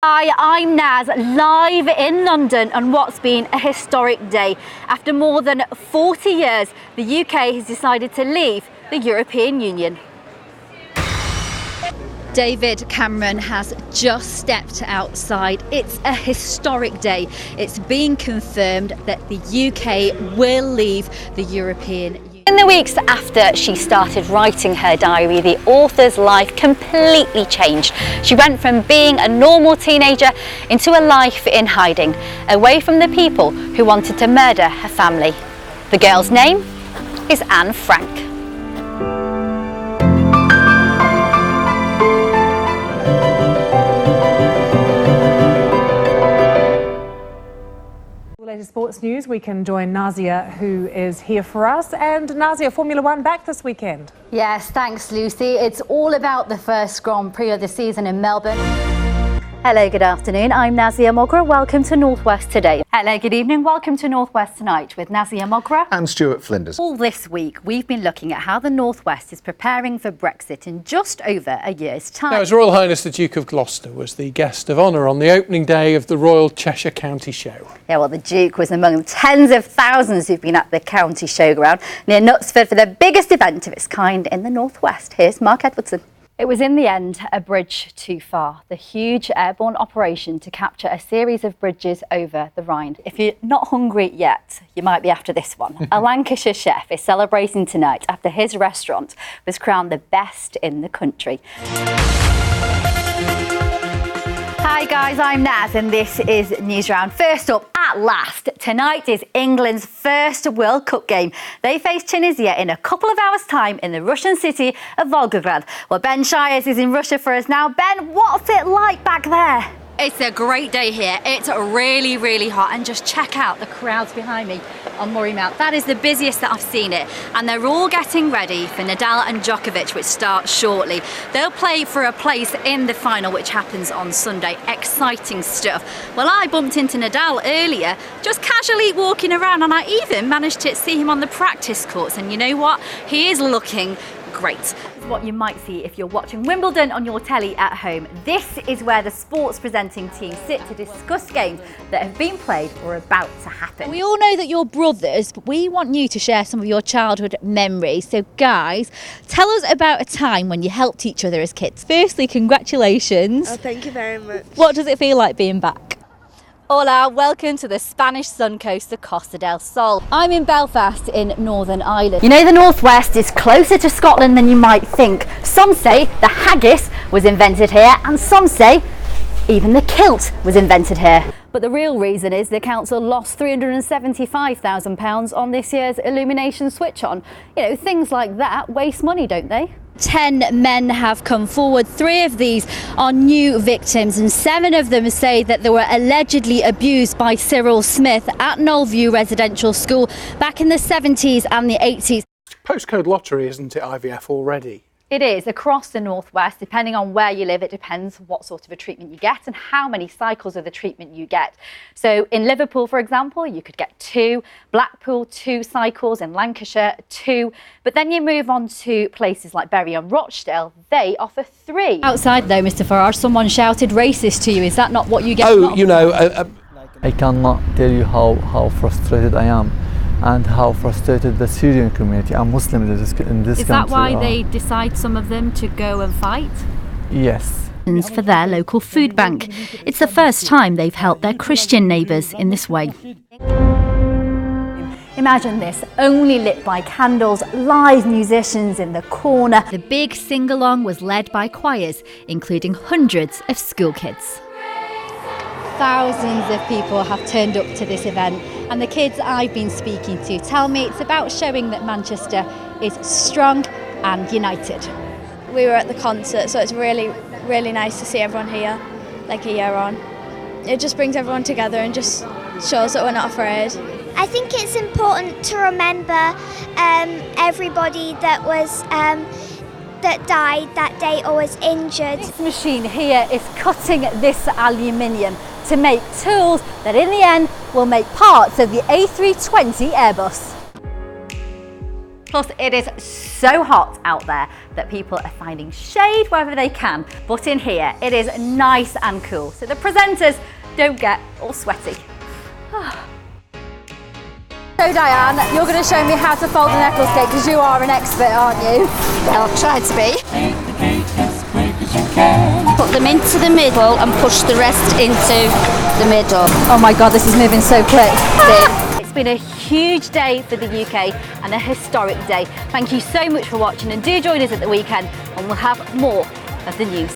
Hi, I'm Naz, live in London on what's been a historic day. After more than 40 years, the UK has decided to leave the European Union. David Cameron has just stepped outside. It's a historic day. It's being confirmed that the UK will leave the European Union. In the weeks after she started writing her diary, the author's life completely changed. She went from being a normal teenager into a life in hiding, away from the people who wanted to murder her family. The girl's name is Anne Frank. Latest sports news, we can join Nazia, who is here for us. And Nazia, Formula One back this weekend. Yes, thanks Lucy. It's all about the first Grand Prix of the season in Melbourne. Hello, good afternoon. I'm Nazia Mogra. Welcome to Northwest Today. Hello, good evening. Welcome to Northwest Tonight with Nazia Mogra and Stuart Flinders. All this week, we've been looking at how the Northwest is preparing for Brexit in just over a year's time. Now, His Royal Highness the Duke of Gloucester was the guest of honour on the opening day of the Royal Cheshire County Show. Yeah, well, the Duke was among tens of thousands who've been at the county showground near Knutsford for the biggest event of its kind in the Northwest. Here's Mark Edwardson. It was in the end a bridge too far, the huge airborne operation to capture a series of bridges over the Rhine. If you're not hungry yet, you might be after this one. A Lancashire chef is celebrating tonight after his restaurant was crowned the best in the country. Hi guys, I'm Naz and this is News Round. First up, at last, tonight is England's first World Cup game. They face Tunisia in a couple of hours' time in the Russian city of Volgograd. Well, Ben Shires is in Russia for us now. Ben, what's it like back there? It's a great day here. It's really, really hot. And just check out the crowds behind me on Murray Mount. That is the busiest that I've seen it. And they're all getting ready for Nadal and Djokovic, which starts shortly. They'll play for a place in the final, which happens on Sunday. Exciting stuff. Well, I bumped into Nadal earlier, just casually walking around, and I even managed to see him on the practice courts. And you know what? He is looking great. What you might see if you're watching Wimbledon on your telly at home. This is where the sports presenting team sit to discuss games that have been played or are about to happen. We all know that you're brothers, but we want you to share some of your childhood memories. So guys, tell us about a time when you helped each other as kids. Firstly, congratulations. Oh, thank you very much. What does it feel like being back? Hola, welcome to the Spanish sun coast of Costa del Sol. I'm in Belfast in Northern Ireland. You know, the Northwest is closer to Scotland than you might think. Some say the haggis was invented here, and some say even the kilt was invented here. But the real reason is the council lost £375,000 on this year's illumination switch on. You know, things like that waste money, don't they? 10 men have come forward. 3 of these are new victims, and 7 of them say that they were allegedly abused by Cyril Smith at Knollview Residential School back in the 70s and the 80s. Postcode lottery, isn't it, IVF already? It is across the Northwest. Depending on where you live, it depends what sort of a treatment you get and how many cycles of the treatment you get. So in Liverpool, for example, you could get 2, Blackpool 2 cycles, in Lancashire 2, but then you move on to places like Bury and Rochdale, they offer 3. Outside though, Mr Farage, someone shouted racist to you. Is that not what you get? Oh, you know, I cannot tell you how frustrated I am and how frustrated the Syrian community and Muslims in this country. Is that why they decide, some of them, to go and fight? Yes. For their local food bank. It's the first time they've helped their Christian neighbours in this way. Imagine this, only lit by candles, live musicians in the corner. The big sing-along was led by choirs, including hundreds of school kids. Thousands of people have turned up to this event, and the kids I've been speaking to tell me it's about showing that Manchester is strong and united. We were at the concert, so it's really, really nice to see everyone here, like a year on. It just brings everyone together and just shows that we're not afraid. I think it's important to remember everybody that was that died that day or was injured. This machine here is cutting this aluminium to make tools that in the end will make parts of the A320 Airbus. Plus, it is so hot out there that people are finding shade wherever they can. But in here, it is nice and cool, so the presenters don't get all sweaty. So Diane, you're going to show me how to fold an Eccles cake because you are an expert, aren't you? I'll try to be. Put them into the middle and push the rest into the middle. Oh my God, this is moving so quick. It's been a huge day for the UK and a historic day. Thank you so much for watching, and do join us at the weekend and we'll have more of the news.